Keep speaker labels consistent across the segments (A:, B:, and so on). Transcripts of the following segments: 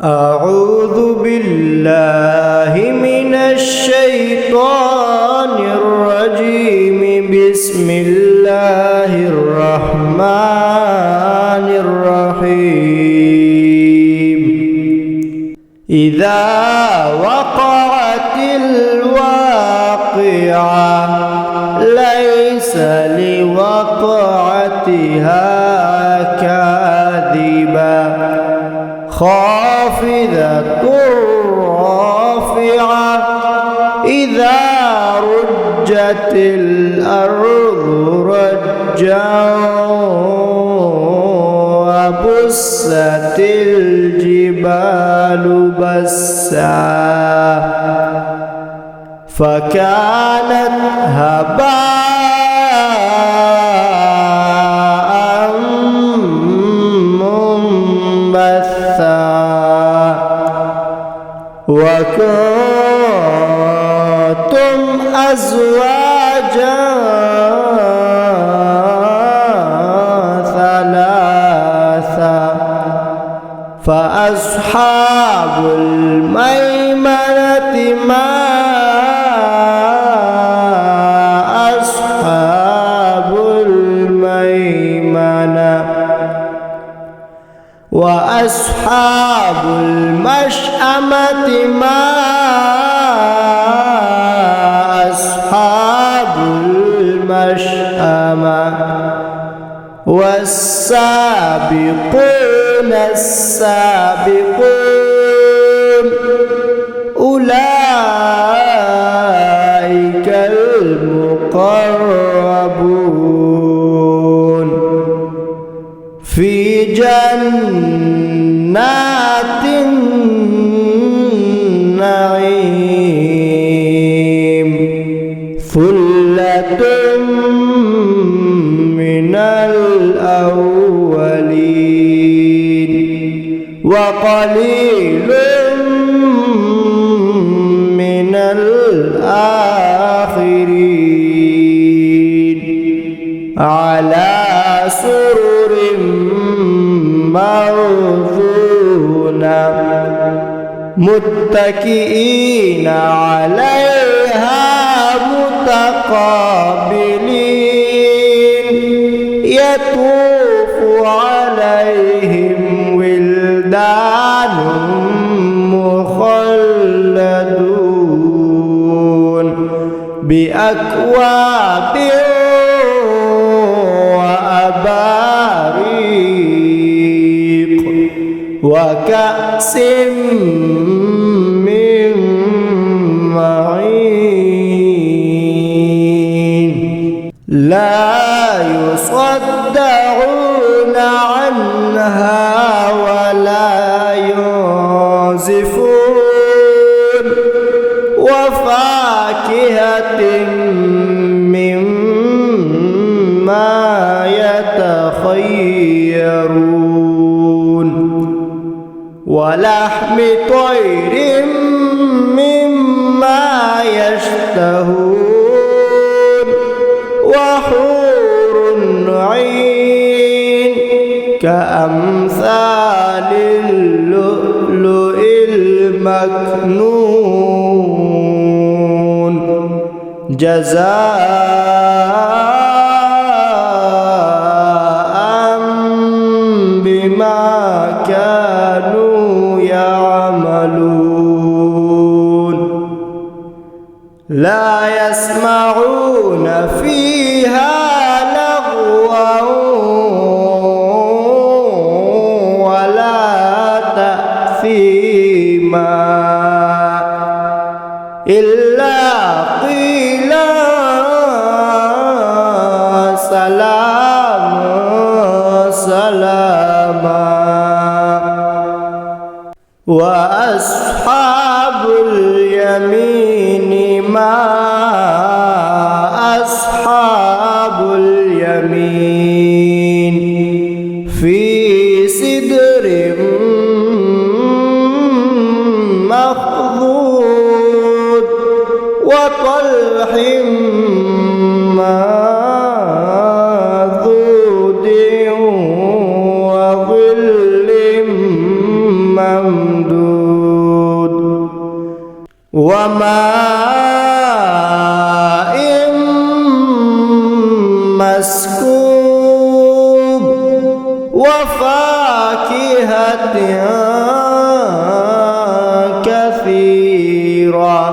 A: أعوذ بالله من الشيطان الرجيم. بسم الله الرحمن الرحيم. إذا وقعت الواقعة ليس لوقعتها كاذبة خافضة رافعة إذا رجت الأرض رجا وبست الجبال بسا فكانت هباء منبثا وكنتم أزواجا ثلاثا فأصحاب الميمنة ما أصحاب الميمنة وأصحاب المشأمة ما أصحاب المشأمة والسابقون السابقون أولئك المقربون في جنات النعيم ثلة من الأولين وقليل من الآخرين على سرر موضونة متكئين عليها متقابلين يطوف عليهم ولدان مخلدون بأكواب وأباريق وكأس من معين لا يصدعون عنها ولا ينزفون وفاكهة مما يتخيرون ولحم طير مما يشتهون وحور عين كأمثال اللؤلؤ المكنون جزاء بما كانوا يعملون لا يسمعون فيها لغوا ولا تأثيما إلا قيلا سلاما سلاما وأصحاب اليمين ما أصحاب اليمين في سدر مخضود وطلح منضود وظل ممدود وماء مسكوب وفاكهة كثيرة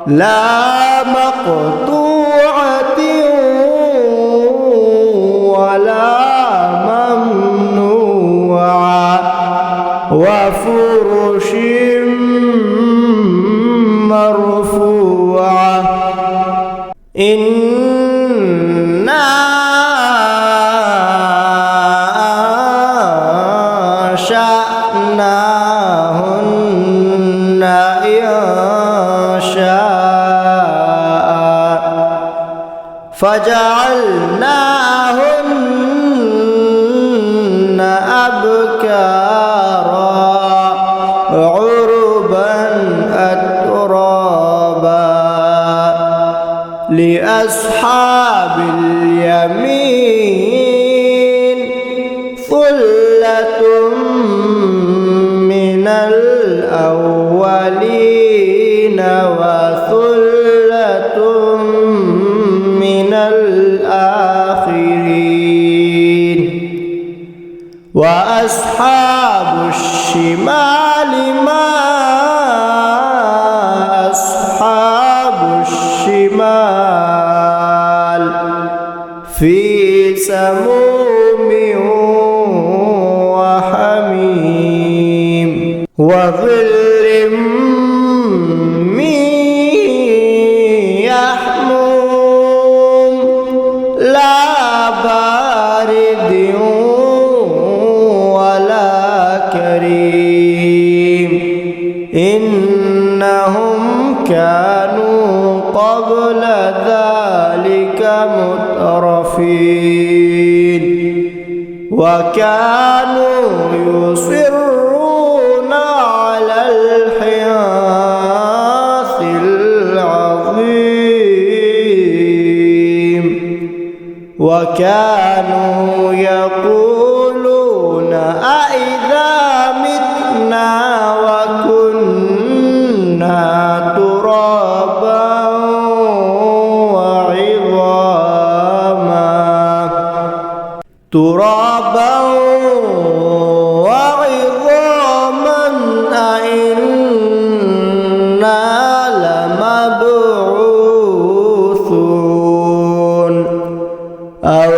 A: لا مقطوعة ولا ممنوعة وفرش مرفوعة إنا أنشأناهن إنشاء فجعلناهن أبكارا عربا أترابا لأصحاب اليمين ثلة من الأولين وثلة من الآخرين وأصحاب الشمال ما أصحاب الشمال في سموم وحميم وظل من يحموم لا بارد ولا كريم إنهم كانوا قبل ذلك مترفين وكانوا يصرون على الحنث العظيم وكانوا يقولون أإذا متنا وكنا ترابا وعظاما أئنا لمبعوثون أو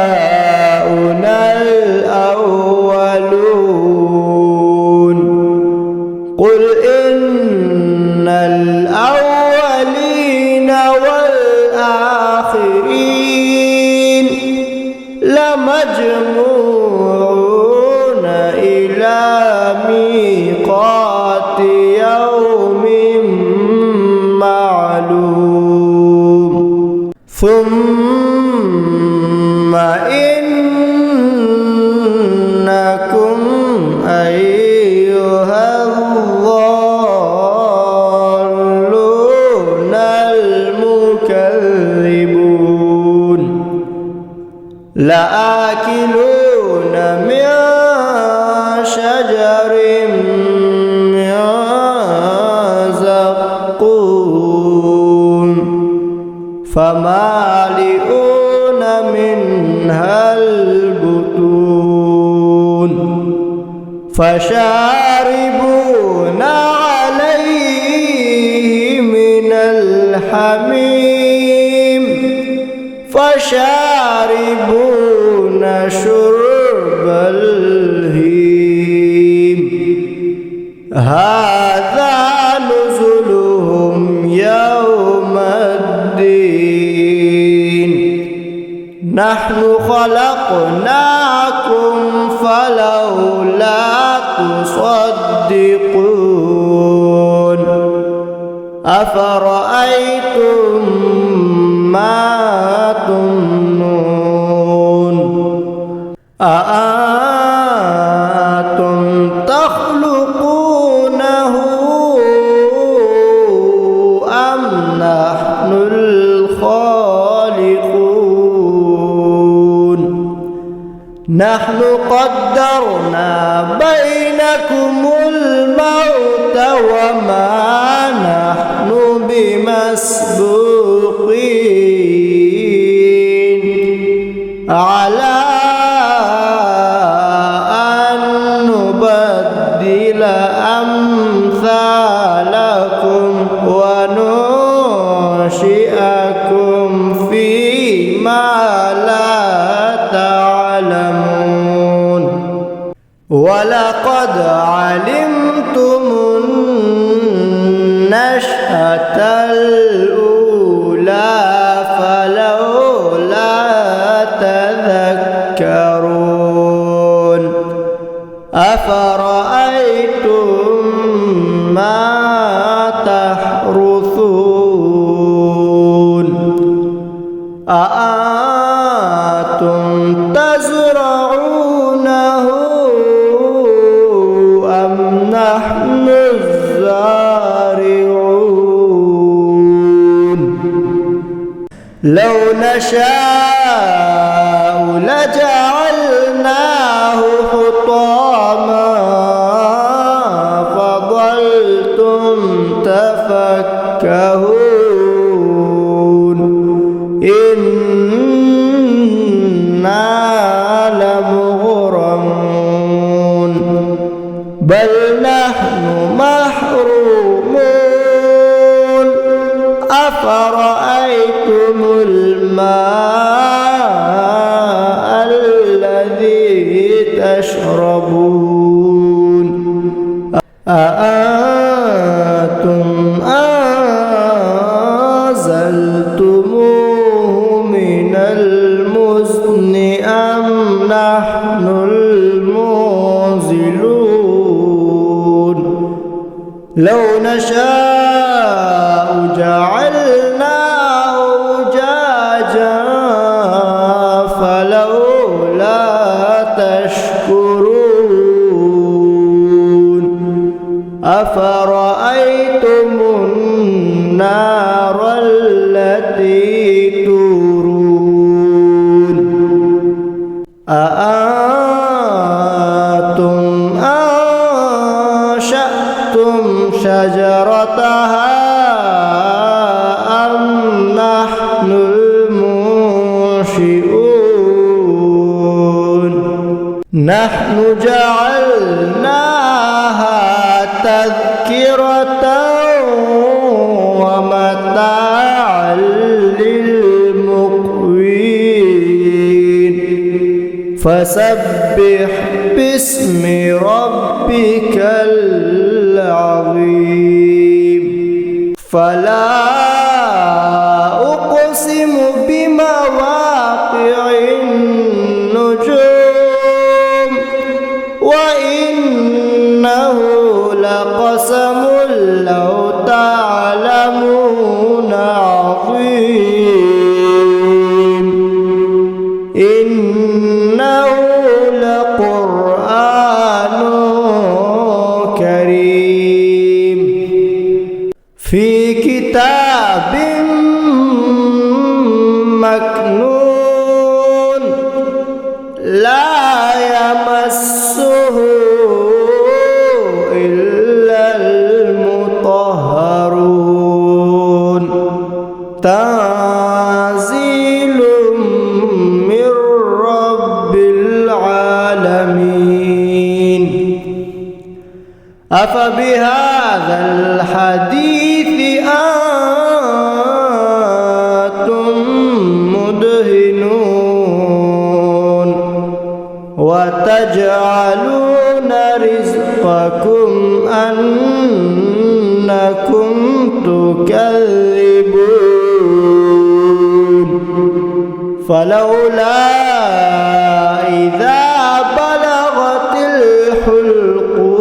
A: آباؤنا الأولون قل إن الأولين والآخرين لمجموعون إلى ميقات يوم معلوم ثم إنكم أيها الضالون المكذبون لآكلون من شجر من زقوم فمالئون منها البطون فشاربون عليه من الحميم فشاربون شرب الهيم هذا نزلهم يوم الدين نحن خلقناكم فلولا تصدقون أفرأيتم ما تمنون أأنتم تخلقونه أم نحن الخالقون نحن قدرنا بينكم الموت وما نحن بمسبوقين على أن نبدل أمثالكم وننشئكم فيما لا تعلمون ولقد علمتم النشأة الأولى فلولا تذكرون أفرأيتم ما تحرثون أأنتم تزرعونه أم نحن الزارعون لو نشاء لجعلناه حطاما فظلتم تفكهون إنا لمغرمون بل نحن محرومون أفرأيتم الماء الذي تشربون أأنتم أنزلتموه من المزن أم نحن المنزلون لو نشاء جعلناه أجاجا فلولا تشكرون أفرأيتم النار التي تورون أأنتم أنشأتم شجرتها أم نحن المنشئون نحن جعلناها تذكرة ومتاعا للمقوين فسبح باسم ربك العظيم فلا أقسم بمواقع النجوم وإنه لقسم لو تعلمون عظيم إنه لقرآن كريم في كتاب مكنون لا يمسه إلا المطهرون تنزيل من رب العالمين أفبهذا الحديث أنتم مدهنون وتجعلون رزقكم أنكم تكذبون فلولا إذا بلغت الحلقوم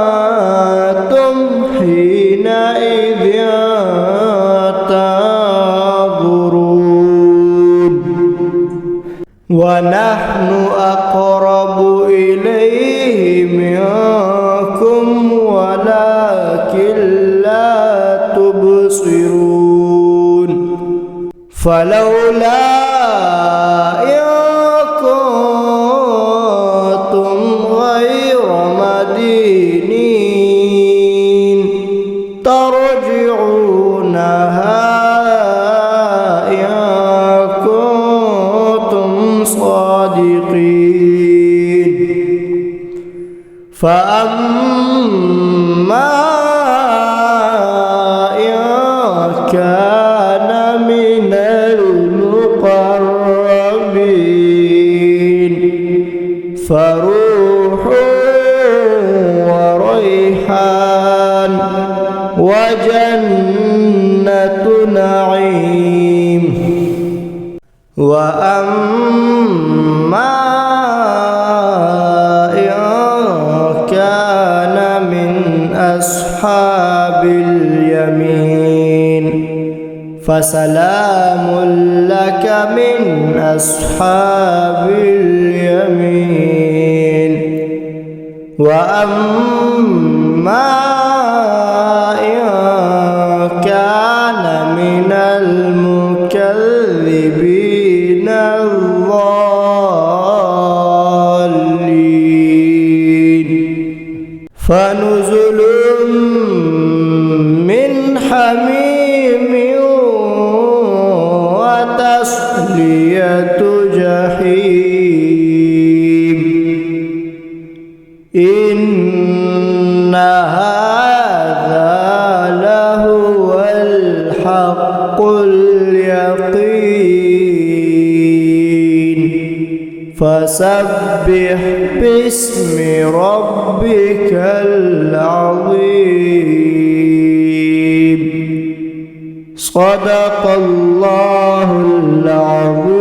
A: وأنتم حينئذ تنظرون ونحن أقرب إليه منكم ولكن لا تبصرون فلولا فأما إن كان من المقربين فروح وريحان وجنة نعيم. وأما إن كان من أصحاب اليمين فسلام لك من أصحاب اليمين. وأما إن كان من المكذبين الضالين فنزل من حميم وتصلية جحيم. إن هذا لهو الحق اليقين. فسبح باسم ربك العظيم. صدق الله العظيم.